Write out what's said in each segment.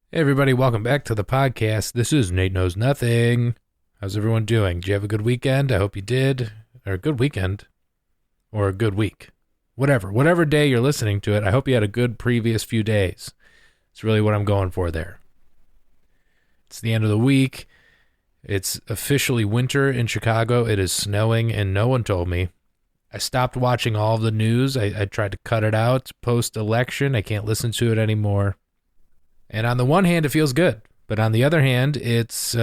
Hey everybody, welcome back to the podcast. This is Nate Knows Nothing. How's everyone doing? Did you have a good weekend? I hope you did. Or a good weekend. Or a good week. Whatever day you're listening to it, I hope you had a good previous few days. It's really what I'm going for there. It's the end of the week. It's officially winter in Chicago. It is snowing and no one told me. I stopped watching all of the news. I tried to cut it out post-election. I can't listen to it anymore. And on the one hand, it feels good. But on the other hand, it's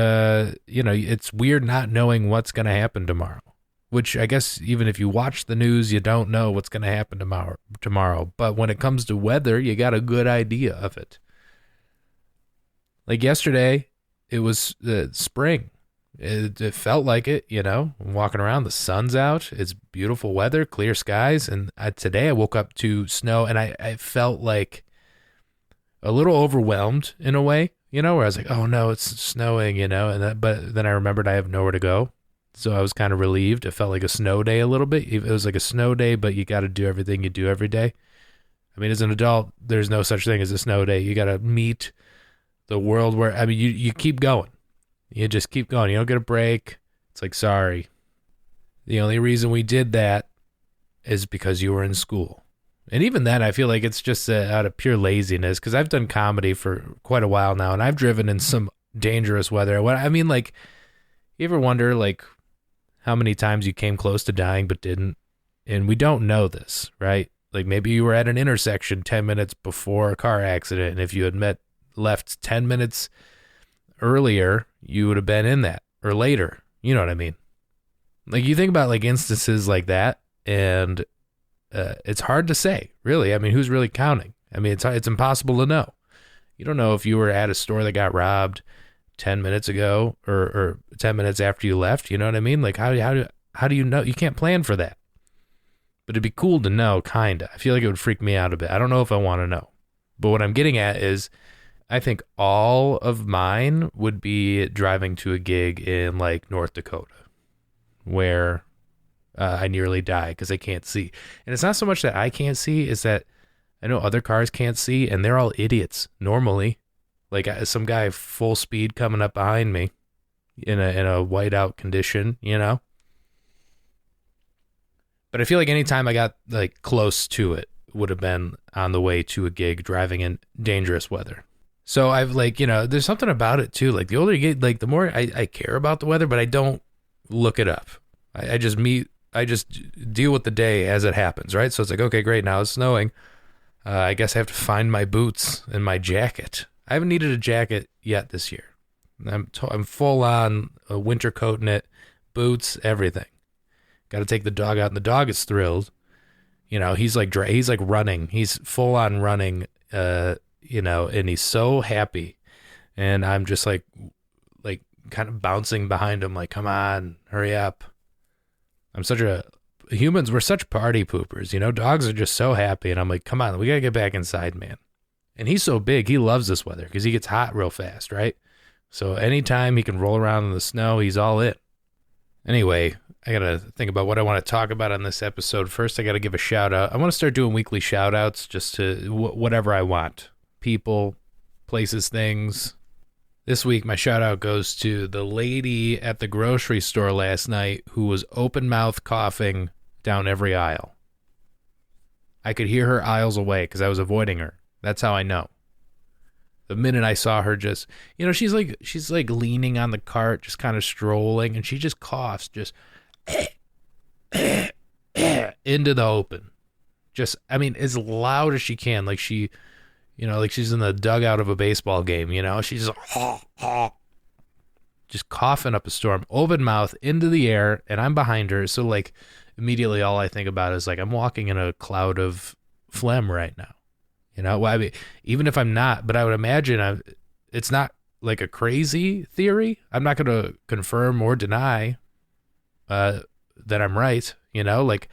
weird not knowing what's going to happen tomorrow. Which I guess even if you watch the news, you don't know what's going to happen tomorrow. But when it comes to weather, you got a good idea of it. Like yesterday, it was spring. It felt like it, I'm walking around, the sun's out, it's beautiful weather, clear skies. And today I woke up to snow, and I felt like a little overwhelmed in a way, where I was like, oh no, it's snowing, but then I remembered I have nowhere to go. So I was kind of relieved. It felt like a snow day a little bit. It was like a snow day, but you got to do everything you do every day. I mean, as an adult, there's no such thing as a snow day. You got to meet the world where, you keep going. You just keep going. You don't get a break. It's like, sorry. The only reason we did that is because you were in school. And even then, I feel like it's just out of pure laziness, because I've done comedy for quite a while now, and I've driven in some dangerous weather. You ever wonder, how many times you came close to dying but didn't? And we don't know this, right? Like, maybe you were at an intersection 10 minutes before a car accident, and if you had left 10 minutes earlier, you would have been in that, or later. You know what I mean? Like, you think about, instances like that, and it's hard to say, really. I mean, who's really counting? I mean, it's impossible to know. You don't know if you were at a store that got robbed 10 minutes ago or 10 minutes after you left. You know what I mean? Like, how do you know? You can't plan for that. But it'd be cool to know, kind of. I feel like it would freak me out a bit. I don't know if I want to know. But what I'm getting at is, I think all of mine would be driving to a gig in, North Dakota, where I nearly die because I can't see. And it's not so much that I can't see, it's that I know other cars can't see, and they're all idiots normally. Like some guy full speed coming up behind me in a whiteout condition, But I feel like anytime I got close to it would have been on the way to a gig driving in dangerous weather. So I've there's something about it too. Like the older you get, the more I care about the weather, but I don't look it up. I just deal with the day as it happens, right? So it's like, okay, great, now it's snowing. I guess I have to find my boots and my jacket. I haven't needed a jacket yet this year. I'm full on a winter coat in it, boots, everything. Got to take the dog out, and the dog is thrilled. He's running. He's full on running, and he's so happy. And I'm just kind of bouncing behind him, like, come on, hurry up. Humans, we're such party poopers, dogs are just so happy. And I'm like, come on, we got to get back inside, man. And he's so big, he loves this weather because he gets hot real fast, right? So anytime he can roll around in the snow, he's all in. Anyway, I got to think about what I want to talk about on this episode. First, I got to give a shout out. I want to start doing weekly shout outs just to whatever I want. People, places, things. This week, my shout out goes to the lady at the grocery store last night who was open mouth coughing down every aisle. I could hear her aisles away because I was avoiding her. That's how I know. The minute I saw her she's leaning on the cart, just kind of strolling, and she just coughs, just into the open. Just, as loud as she can, like she, like she's in the dugout of a baseball game, she's just coughing up a storm, open mouth into the air, and I'm behind her. So immediately all I think about is I'm walking in a cloud of phlegm right now. Even if I'm not, but I would imagine it's not like a crazy theory. I'm not going to confirm or deny that I'm right. I don't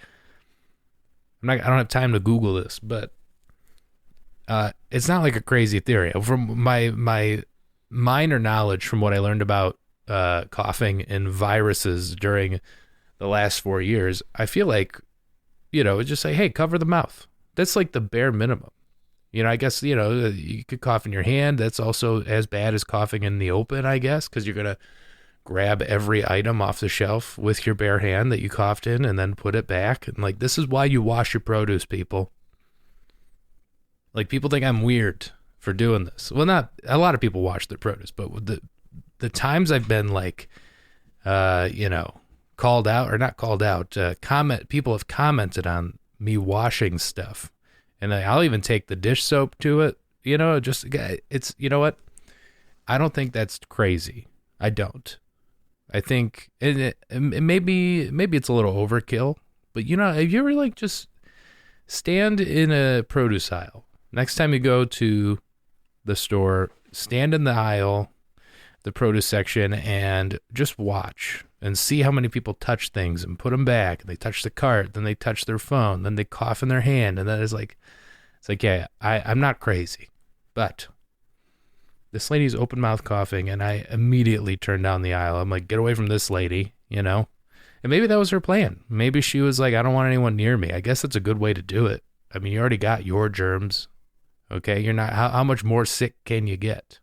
have time to Google this, but it's not like a crazy theory. From my minor knowledge from what I learned about coughing and viruses during the last 4 years, I feel like, just say, hey, cover the mouth. That's like the bare minimum. You know, I guess, you know, you could cough in your hand. That's also as bad as coughing in the open, I guess, because you're going to grab every item off the shelf with your bare hand that you coughed in and then put it back. And like, this is why you wash your produce, people. Like, people think I'm weird for doing this. Well, not a lot of people wash their produce, but the times I've been like, you know, called out or not called out, people have commented on me washing stuff. And I'll even take the dish soap to it, you know, just, it's, you know what? I don't think that's crazy. I don't. I think maybe it's a little overkill, but you know, have you ever like just stand in a produce aisle? Next time you go to the store, stand in the aisle, the produce section, and just watch and see how many people touch things and put them back. They touch the cart, then they touch their phone, then they cough in their hand, and then it's like, yeah, I'm not crazy, but this lady's open mouth coughing, and I immediately turned down the aisle. I'm like, get away from this lady, you know? And maybe that was her plan. Maybe she was like, I don't want anyone near me. I guess that's a good way to do it. I mean, you already got your germs, okay? You're not, how much more sick can you get?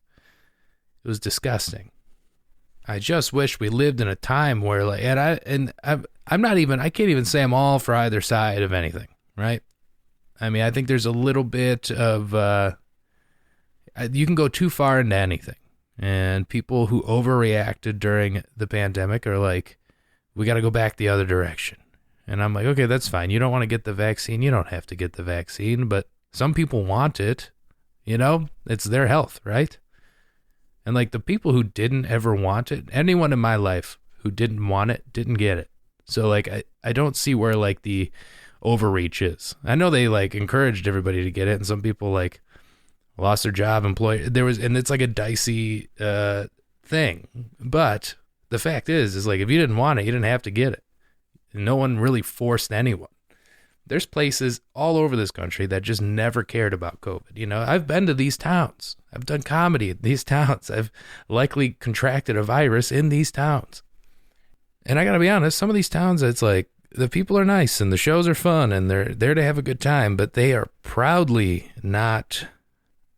It was disgusting. I just wish we lived in a time where, like, I'm not even, I can't even say I'm all for either side of anything, right? I mean, I think there's a little bit of, you can go too far into anything. And people who overreacted during the pandemic are like, we got to go back the other direction. And I'm like, okay, that's fine. You don't want to get the vaccine. You don't have to get the vaccine, but some people want it, you know, it's their health, right? And like the people who didn't ever want it, anyone in my life who didn't want it, didn't get it. So like, I don't see where like the overreach is. I know they like encouraged everybody to get it. And some people like lost their job, and it's like a dicey thing. But the fact is like, if you didn't want it, you didn't have to get it. And no one really forced anyone. There's places all over this country that just never cared about COVID. You know, I've been to these towns. I've done comedy in these towns. I've likely contracted a virus in these towns. And I got to be honest, some of these towns, it's like the people are nice and the shows are fun and they're there to have a good time, but they are proudly not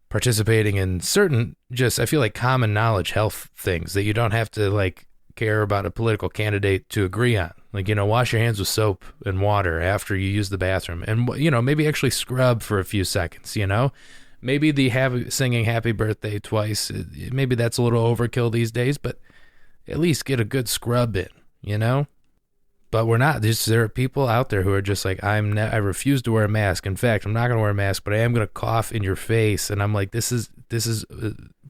participating in certain, just, I feel like, common knowledge health things that you don't have to like care about a political candidate to agree on. Like, you know, wash your hands with soap and water after you use the bathroom, and, you know, maybe actually scrub for a few seconds, you know, maybe singing happy birthday twice. Maybe that's a little overkill these days, but at least get a good scrub in, you know. But we're not. There are people out there who are just like, I refuse to wear a mask. In fact, I'm not going to wear a mask, but I am going to cough in your face. And I'm like, this is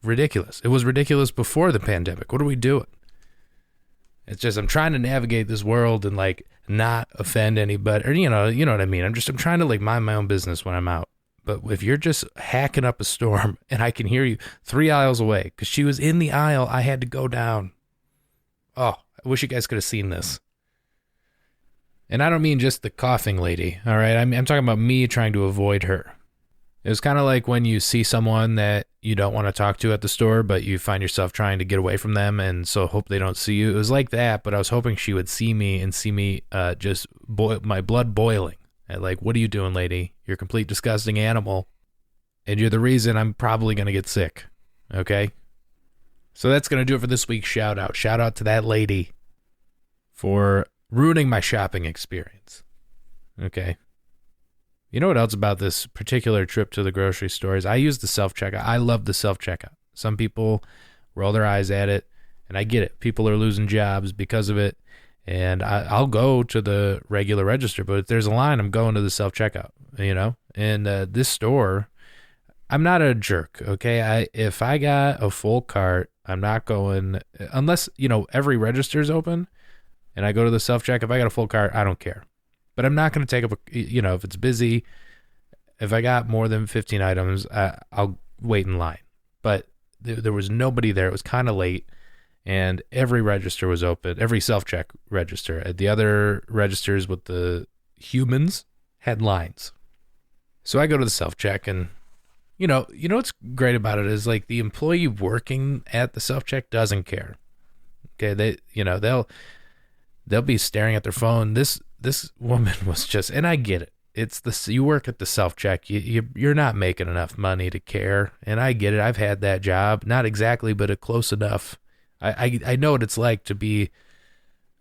ridiculous. It was ridiculous before the pandemic. What are we doing? It's just, I'm trying to navigate this world and like not offend anybody, or, you know what I mean? I'm trying to like mind my own business when I'm out. But if you're just hacking up a storm and I can hear you 3 aisles away, because she was in the aisle I had to go down. Oh, I wish you guys could have seen this. And I don't mean just the coughing lady, all right? I'm talking about me trying to avoid her. It was kind of like when you see someone that you don't want to talk to at the store, but you find yourself trying to get away from them, and so hope they don't see you. It was like that, but I was hoping she would see me and see me just my blood boiling. Like, what are you doing, lady? You're a complete disgusting animal, and you're the reason I'm probably going to get sick, okay? So that's going to do it for this week's shout out. Shout out to that lady for ruining my shopping experience. Okay. You know what else about this particular trip to the grocery store is I use the self-checkout. I love the self-checkout. Some people roll their eyes at it, and I get it. People are losing jobs because of it, and I'll go to the regular register, but if there's a line, I'm going to the self-checkout, you know? And this store, I'm not a jerk, okay? If I got a full cart, I'm not going, unless, you know, every register is open, and I go to the self-check. If I got a full cart, I don't care. But I'm not going to take up, you know, if it's busy, if I got more than 15 items, I'll wait in line. But there was nobody there. It was kind of late, and every register was open, every self-check register. The other registers with the humans had lines. So I go to the self-check, and, you know what's great about it is, like, the employee working at the self-check doesn't care. Okay, they'll be staring at their phone. This woman was just, and I get it. you work at the self-check. You're not making enough money to care. And I get it. I've had that job. Not exactly, but close enough. I know what it's like to be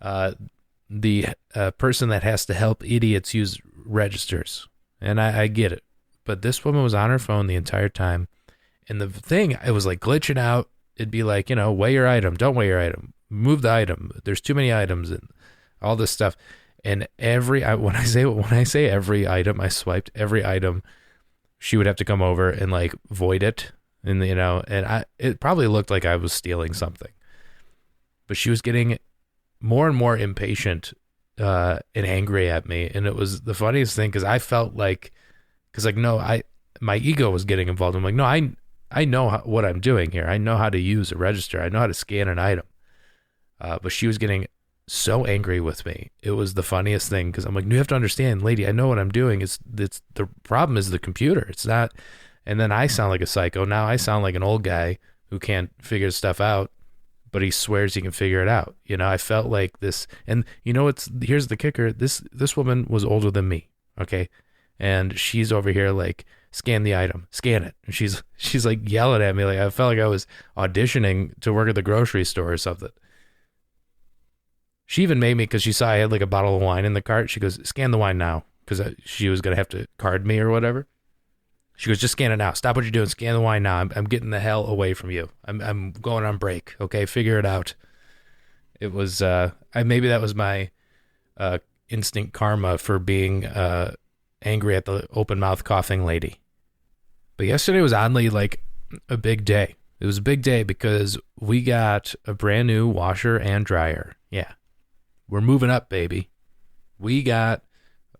the person that has to help idiots use registers. And I get it. But this woman was on her phone the entire time. And the thing, it was like glitching out. It'd be like, weigh your item. Don't weigh your item. Move the item. There's too many items and all this stuff. And when I say every item, I swiped every item, she would have to come over and like void it. And, it probably looked like I was stealing something. But she was getting more and more impatient and angry at me. And it was the funniest thing because I felt like, my ego was getting involved. I'm like, no, I know what I'm doing here. I know how to use a register. I know how to scan an item. But she was getting so angry with me. It was the funniest thing because I'm like, you have to understand, lady, I know what I'm doing. It's the problem is the computer. It's not. And then I sound like a psycho. Now I sound like an old guy who can't figure stuff out, but he swears he can figure it out. I felt like this. And here's the kicker. This woman was older than me. Okay. And she's over here like, scan the item, scan it. And she's like yelling at me. Like I felt like I was auditioning to work at the grocery store or something. She even made me, because she saw I had like a bottle of wine in the cart. She goes, scan the wine now, because she was going to have to card me or whatever. She goes, just scan it now. Stop what you're doing. Scan the wine now. I'm getting the hell away from you. I'm going on break. Okay, figure it out. It was, maybe that was my instant karma for being angry at the open mouth coughing lady. But yesterday was oddly like a big day. It was a big day because we got a brand new washer and dryer. Yeah. We're moving up, baby. We got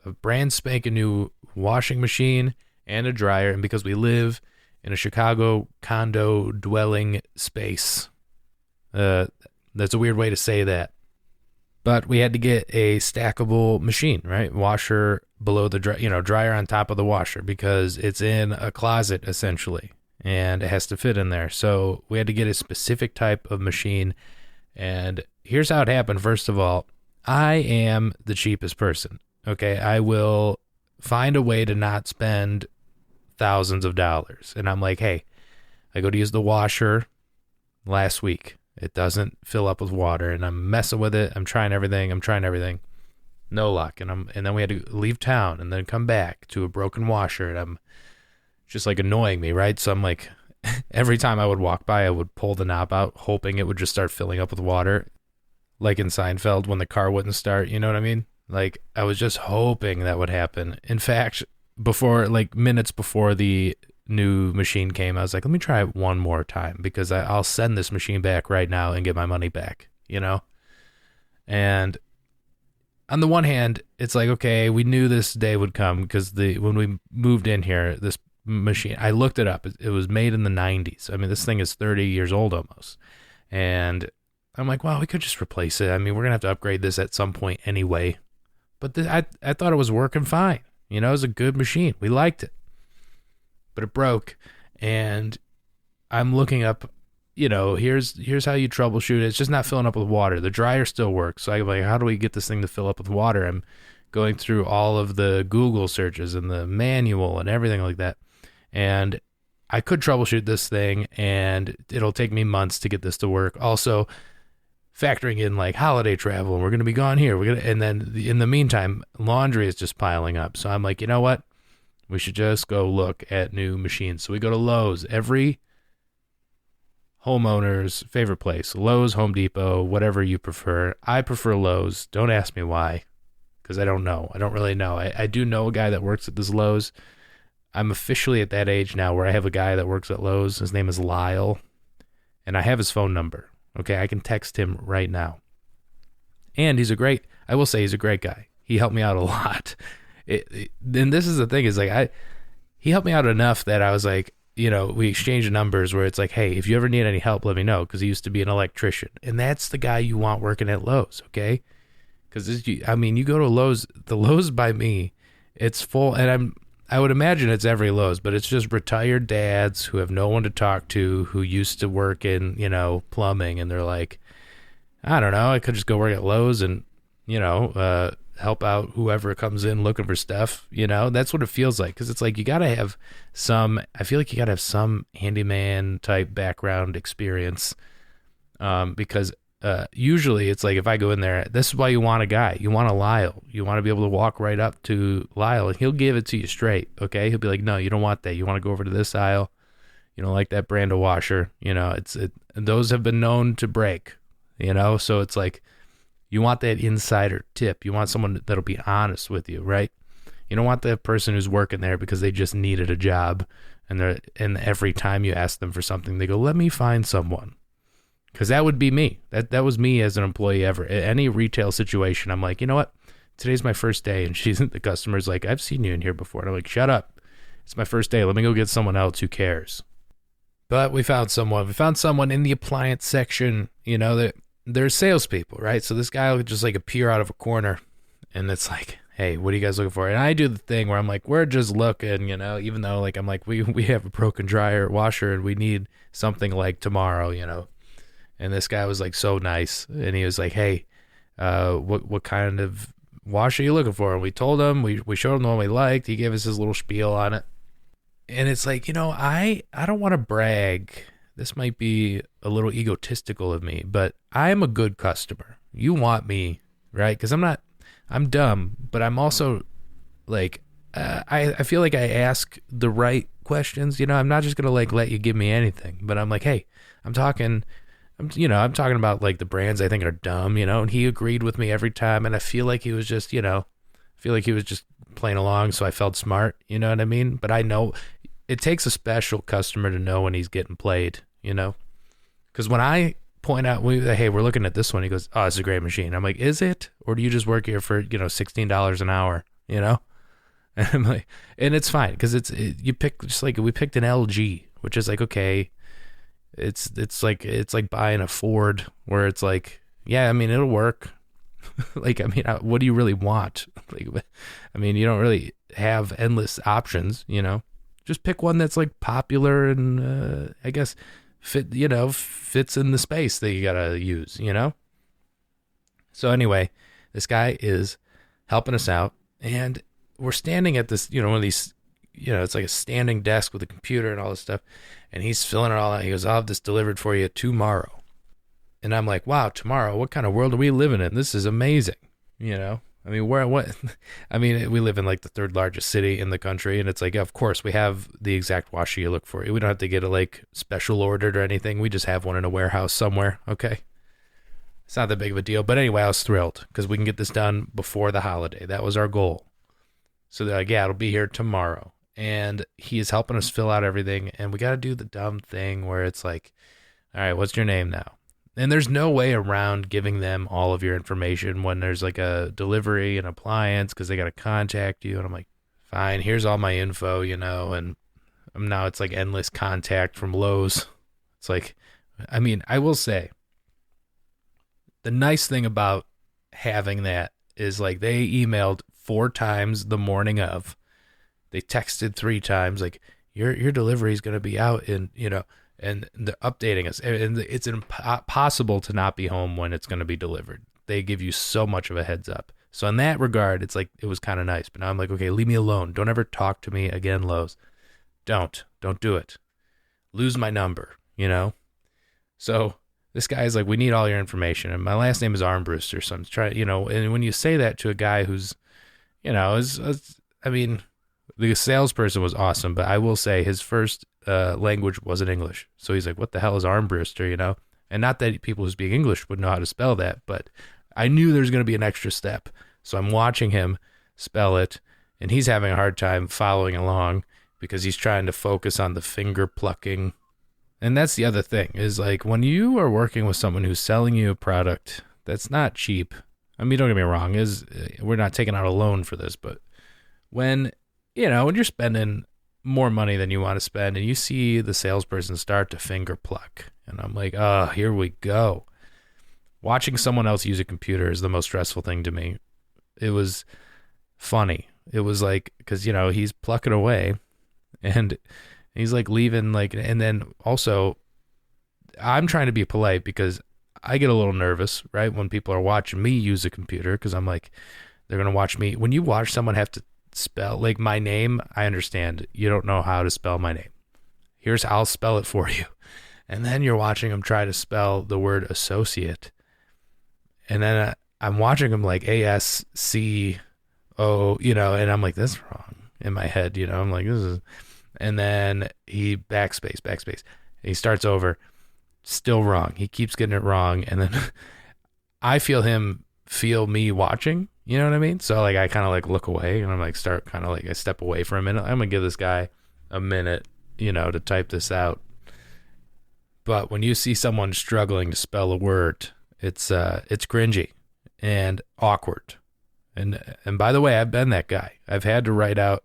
a brand spanking new washing machine and a dryer. And because we live in a Chicago condo dwelling space, that's a weird way to say that. But we had to get a stackable machine, right? Washer below the dryer on top of the washer, because it's in a closet essentially, and it has to fit in there. So we had to get a specific type of machine. And here's how it happened. First of all, I am the cheapest person. Okay. I will find a way to not spend thousands of dollars. And I'm like, hey, I go to use the washer last week. It doesn't fill up with water, and I'm messing with it. I'm trying everything. No luck. And then we had to leave town and then come back to a broken washer, and I'm just like annoying me, right? So I'm like, every time I would walk by, I would pull the knob out, hoping it would just start filling up with water. Like in Seinfeld when the car wouldn't start, you know what I mean? Like I was just hoping that would happen. In fact, minutes before the new machine came, I was like, let me try it one more time, because I'll send this machine back right now and get my money back, And on the one hand, it's like, okay, we knew this day would come, because when we moved in here, this machine, I looked it up. It was made in the 90s. I mean, this thing is 30 years old almost. And I'm like, well, we could just replace it. I mean, we're going to have to upgrade this at some point anyway. But I thought it was working fine. It was a good machine. We liked it. But it broke, and I'm looking up, here's how you troubleshoot it. It's just not filling up with water. The dryer still works. So I'm like, how do we get this thing to fill up with water? I'm going through all of the Google searches and the manual and everything like that. And I could troubleshoot this thing, and it'll take me months to get this to work. Also, factoring in like holiday travel, and we're going to be gone here. And then in the meantime, laundry is just piling up. So I'm like, you know what? We should just go look at new machines. So we go to Lowe's. Every homeowner's favorite place. Lowe's, Home Depot, whatever you prefer. I prefer Lowe's. Don't ask me why, because I don't know. I don't really know. I do know a guy that works at this Lowe's. I'm officially at that age now where I have a guy that works at Lowe's. His name is Lyle, and I have his phone number. Okay, I can text him right now. And I will say he's a great guy. He helped me out a lot. And this is the thing, is like he helped me out enough that I was like, we exchanged numbers where it's like, hey, if you ever need any help, let me know, because he used to be an electrician. And that's the guy you want working at Lowe's, okay? Because you go to Lowe's, the Lowe's by me, it's full, and I would imagine it's every Lowe's, but it's just retired dads who have no one to talk to, who used to work in, plumbing, and they're like, I don't know, I could just go work at Lowe's and, help out whoever comes in looking for stuff. That's what it feels like. Cause it's like, I feel like you gotta have some handyman type background experience. Because usually it's like, if I go in there, this is why you want a guy. You want a Lyle. You want to be able to walk right up to Lyle and he'll give it to you straight. Okay. He'll be like, no, you don't want that. You want to go over to this aisle. You don't like that brand of washer. Those have been known to break, so it's like, you want that insider tip. You want someone that'll be honest with you, right? You don't want the person who's working there because they just needed a job and every time you ask them for something, they go, let me find someone. Because that would be me. That was me as an employee ever. Any retail situation, I'm like, you know what? Today's my first day. And the customer's like, I've seen you in here before. And I'm like, shut up. It's my first day. Let me go get someone else who cares. But we found someone. We found someone in the appliance section, that they're salespeople, right? So this guy will just like appear out of a corner. And it's like, hey, what are you guys looking for? And I do the thing where I'm like, we're just looking, even though like I'm like, we have a broken dryer washer and we need something like tomorrow, And this guy was like so nice, and he was like, "Hey, what kind of washer are you looking for?" And we told him, we showed him the one we liked. He gave us his little spiel on it, and it's like, I don't want to brag. This might be a little egotistical of me, but I am a good customer. You want me, right? Because I'm dumb, but I'm also like, I feel like I ask the right questions. I'm not just gonna like let you give me anything, but I'm like, hey, I'm talking about like the brands I think are dumb, and he agreed with me every time. And I feel like he was just, playing along. So I felt smart, you know what I mean? But I know it takes a special customer to know when he's getting played, because when I point out, hey, we're looking at this one, he goes, oh, it's a great machine. I'm like, is it? Or do you just work here for, $16 an hour, And I'm like, and it's fine. Cause you pick just like, we picked an LG, which is like, okay, it's like buying a Ford where it's like, yeah, I mean, it'll work. Like, I mean, what do you really want? Like, I mean, you don't really have endless options, just pick one that's like popular and, I guess fits in the space that you gotta use, So anyway, this guy is helping us out and we're standing at this, one of these, it's like a standing desk with a computer and all this stuff. And he's filling it all out. He goes, I'll have this delivered for you tomorrow. And I'm like, wow, tomorrow? What kind of world are we living in? This is amazing. I mean, we live in like the third largest city in the country. And it's like, of course, we have the exact washer you look for. We don't have to get it like special ordered or anything. We just have one in a warehouse somewhere. Okay. It's not that big of a deal. But anyway, I was thrilled because we can get this done before the holiday. That was our goal. So they're like, yeah, it'll be here tomorrow. And he is helping us fill out everything. And we got to do the dumb thing where it's like, all right, what's your name now? And there's no way around giving them all of your information when there's like a delivery, an appliance, because they got to contact you. And I'm like, fine, here's all my info, and now it's like endless contact from Lowe's. It's like, I mean, I will say the nice thing about having that is like they emailed 4 times the morning of. They texted 3 times, like, your delivery is going to be out in, and they're updating us. And it's impossible to not be home when it's going to be delivered. They give you so much of a heads up. So in that regard, it's like, it was kind of nice. But now I'm like, okay, leave me alone. Don't ever talk to me again, Lowe's. Don't do it. Lose my number, So this guy is like, we need all your information. And my last name is Armbruster. So I'm trying, and when you say that to a guy who's, the salesperson was awesome, but I will say his first language wasn't English. So he's like, what the hell is Armbruster, And not that people who speak English would know how to spell that, but I knew there's going to be an extra step. So I'm watching him spell it, and he's having a hard time following along because he's trying to focus on the finger plucking. And that's the other thing, is like when you are working with someone who's selling you a product that's not cheap. I mean, don't get me wrong, we're not taking out a loan for this, but when you're spending more money than you want to spend and you see the salesperson start to finger pluck, and I'm like, oh, here we go. Watching someone else use a computer is the most stressful thing to me. It was funny. It was like, because, he's plucking away and he's like leaving, like, and then also I'm trying to be polite because I get a little nervous, right? When people are watching me use a computer, because I'm like, They're going to watch me. When you watch someone have to spell, like my name, I understand. You don't know how to spell my name. Here's how I'll spell it for you. And then you're watching them try to spell the word associate. And then I'm watching them like ASCO, you know, and I'm like, this is wrong in my head, you know. I'm like, this is, and then he backspace. He starts over, still wrong. He keeps getting it wrong. And then I feel him feel me watching, you know what I mean? So like I kind of like look away and I'm like start kind of like I step away for a minute. I'm gonna give this guy a minute, you know, to type this out. But when you see someone struggling to spell a word, it's cringy and awkward. And by the way, I've been that guy. I've had to write out,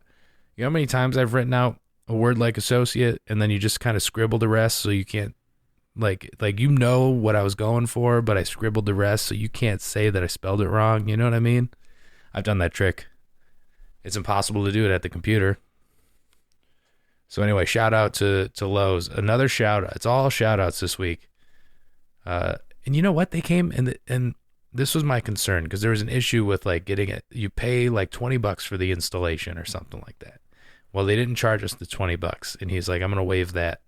you know how many times I've written out a word like associate and then you just kind of scribble the rest so you can't like you know what I was going for, but I scribbled the rest so you can't say that I spelled it wrong. You know what I mean? I've done that trick. It's impossible to do it at the computer. So anyway, shout out to Lowe's. Another shout out. It's all shout outs this week. And you know what? They came and this was my concern because there was an issue with like getting it. You pay like $20 for the installation or something like that. Well, they didn't charge us the $20 and he's like, I'm going to waive that.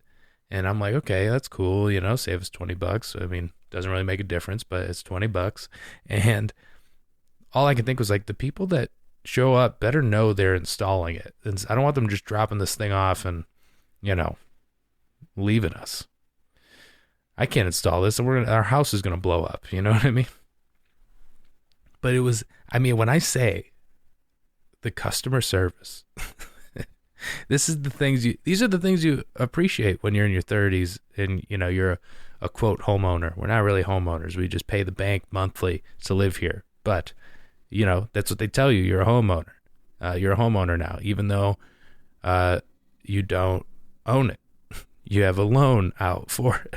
And I'm like, okay, that's cool. You know, save us $20. I mean, doesn't really make a difference, but it's $20. And all I could think was like the people that show up better know they're installing it. And I don't want them just dropping this thing off and, you know, leaving us. I can't install this and our house is going to blow up. You know what I mean? But it was, I mean, when I say the customer service, these are the things you appreciate when you're in your 30s and, you know, you're a quote homeowner. We're not really homeowners. We just pay the bank monthly to live here. But, you know, that's what they tell you. You're a homeowner. You're a homeowner now, even though you don't own it. You have a loan out for it.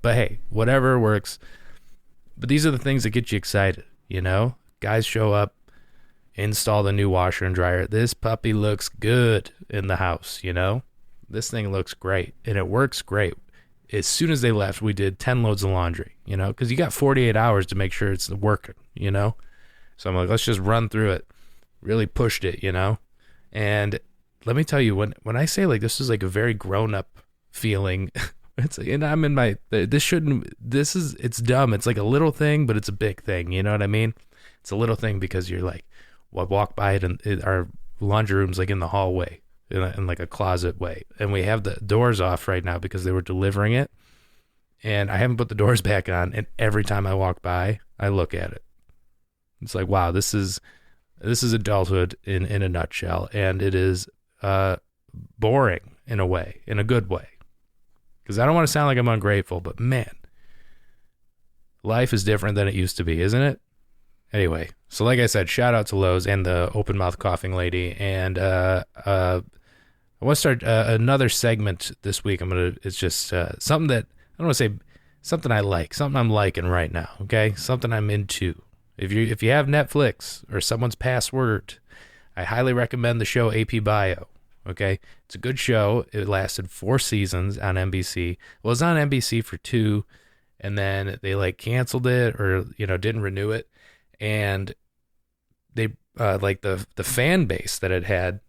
But hey, whatever works. But these are the things that get you excited, you know? Guys show up, install the new washer and dryer. This puppy looks good in the house, you know? This thing looks great, and it works great. As soon as they left, we did 10 loads of laundry, you know? Because you got 48 hours to make sure it's working, you know? So I'm like, let's just run through it. Really pushed it, you know? And let me tell you, when I say like this is like a very grown-up feeling, it's like, and I'm in my, it's dumb. It's like a little thing, but it's a big thing, you know what I mean? It's a little thing because you're like, well, I walk by it and our laundry room's like in the hallway, in like a closet way. And we have the doors off right now because they were delivering it. And I haven't put the doors back on. And every time I walk by, I look at it. It's like, wow, this is adulthood in a nutshell. And it is boring in a way, in a good way. Because I don't want to sound like I'm ungrateful, but man, life is different than it used to be, isn't it? Anyway, so like I said, shout out to Lowe's and the open mouth coughing lady. And I want to start another segment this week. It's just something that, I don't want to say something I like, something I'm liking right now, okay? Something I'm into. If you have Netflix or someone's password, I highly recommend the show AP Bio, okay? It's a good show. It lasted 4 seasons on NBC. Well, it was on NBC for 2, and then they like canceled it or, you know, didn't renew it. And they like the fan base that it had,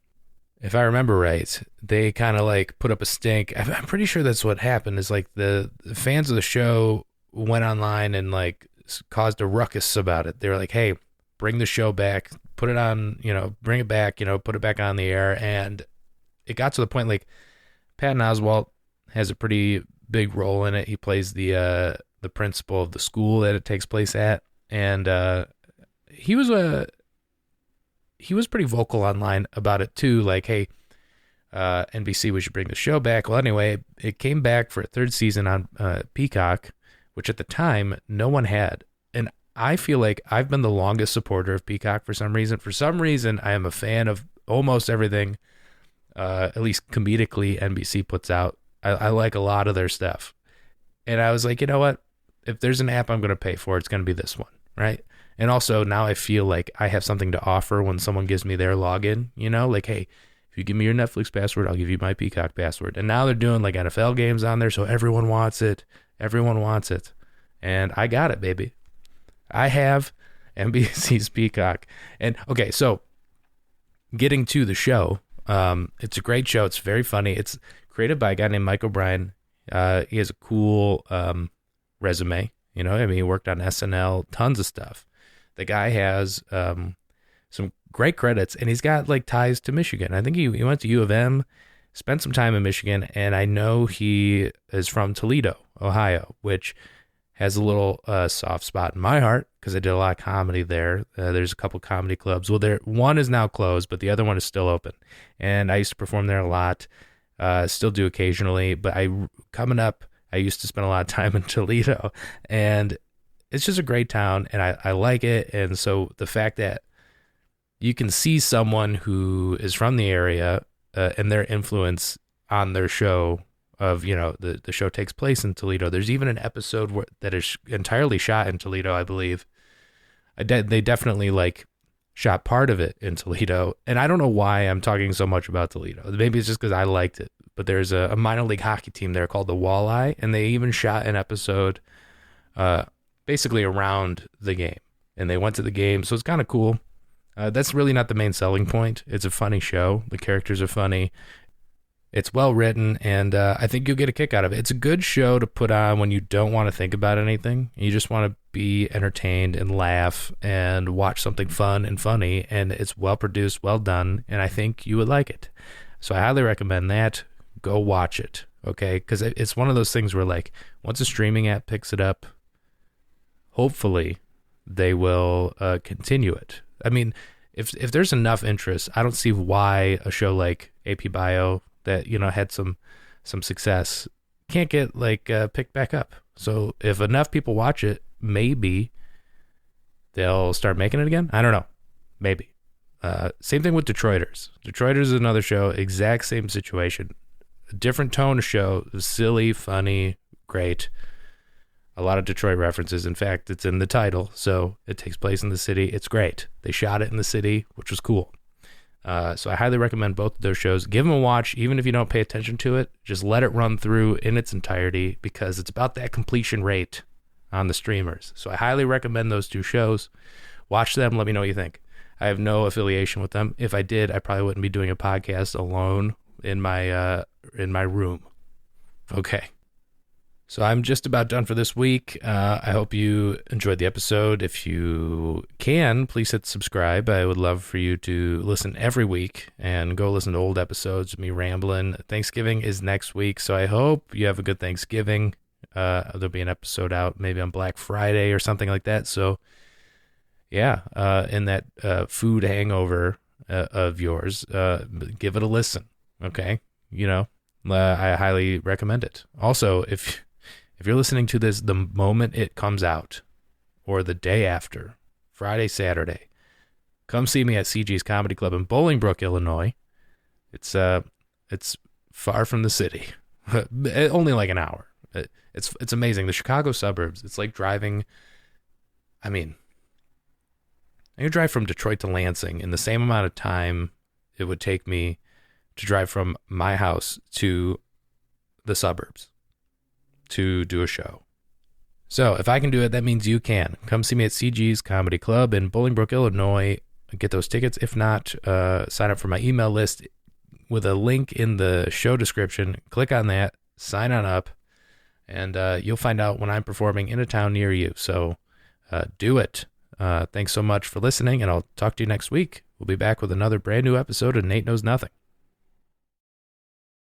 if I remember right, they kind of like put up a stink. I'm pretty sure that's what happened. Is like the fans of the show went online and like caused a ruckus about it. They were like, "Hey, bring the show back, put it on, you know, bring it back, you know, put it back on the air." And it got to the point like Patton Oswalt has a pretty big role in it. He plays the principal of the school that it takes place at, and he was pretty vocal online about it too. Like, hey, NBC, we should bring the show back. Well, anyway, it came back for a 3rd season on Peacock, which at the time no one had. And I feel like I've been the longest supporter of Peacock for some reason. For some reason, I am a fan of almost everything, at least comedically, NBC puts out. I like a lot of their stuff. And I was like, you know what? If there's an app I'm going to pay for, it's going to be this one, right? And also now I feel like I have something to offer when someone gives me their login, you know, like, hey, if you give me your Netflix password, I'll give you my Peacock password. And now they're doing like NFL games on there. So everyone wants it. Everyone wants it. And I got it, baby. I have, NBC's Peacock. And okay, so getting to the show, it's a great show. It's very funny. It's created by a guy named Mike O'Brien. He has a cool resume. You know, I mean, he worked on SNL, tons of stuff. The guy has some great credits, and he's got like ties to Michigan. I think he went to U of M, spent some time in Michigan, and I know he is from Toledo, Ohio, which has a little soft spot in my heart because I did a lot of comedy there. There's a couple comedy clubs. Well, one is now closed, but the other one is still open. And I used to perform there a lot, still do occasionally. But coming up, I used to spend a lot of time in Toledo. And it's just a great town, and I like it. And so the fact that you can see someone who is from the area and their influence on their show of, you know, the show takes place in Toledo. There's even an episode that is entirely shot in Toledo, I believe. They definitely like shot part of it in Toledo. And I don't know why I'm talking so much about Toledo. Maybe it's just because I liked it. But there's a minor league hockey team there called the Walleye, and they even shot an episode basically around the game. And they went to the game, so it's kind of cool. That's really not the main selling point. It's a funny show. The characters are funny. It's well written, and I think you'll get a kick out of it. It's a good show to put on when you don't want to think about anything. You just want to be entertained and laugh and watch something fun and funny, and it's well produced, well done, and I think you would like it. So I highly recommend that. Go watch it, okay? Because it's one of those things where, like, once a streaming app picks it up, hopefully they will continue it. I mean, if there's enough interest, I don't see why a show like AP Bio that, you know, had some success can't get like picked back up. So if enough people watch it, maybe they'll start making it again. I don't know. Maybe. Same thing with Detroiters. Detroiters is another show, exact same situation. A different tone of show, silly, funny, great. A lot of Detroit references. In fact, it's in the title, so it takes place in the city. It's great. They shot it in the city, which was cool. So I highly recommend both of those shows. Give them a watch, even if you don't pay attention to it. Just let it run through in its entirety because it's about that completion rate on the streamers. So I highly recommend those two shows. Watch them. Let me know what you think. I have no affiliation with them. If I did, I probably wouldn't be doing a podcast alone in my room. Okay. So I'm just about done for this week. I hope you enjoyed the episode. If you can, please hit subscribe. I would love for you to listen every week and go listen to old episodes of me rambling. Thanksgiving is next week, so I hope you have a good Thanksgiving. There'll be an episode out maybe on Black Friday or something like that. So, yeah, in that food hangover of yours, give it a listen, okay? You know, I highly recommend it. Also, if you're listening to this the moment it comes out or the day after, Friday, Saturday, come see me at CG's Comedy Club in Bolingbrook, Illinois. It's far from the city. Only like an hour. It's amazing. The Chicago suburbs, it's like driving, I mean, I could drive from Detroit to Lansing in the same amount of time it would take me to drive from my house to the suburbs to do a show. So if I can do it, that means you can. Come see me at CG's Comedy Club in Bolingbrook, Illinois. Get those tickets. If not, sign up for my email list with a link in the show description. Click on that, sign on up, and you'll find out when I'm performing in a town near you. So do it. Thanks so much for listening, and I'll talk to you next week. We'll be back with another brand new episode of Nate Knows Nothing.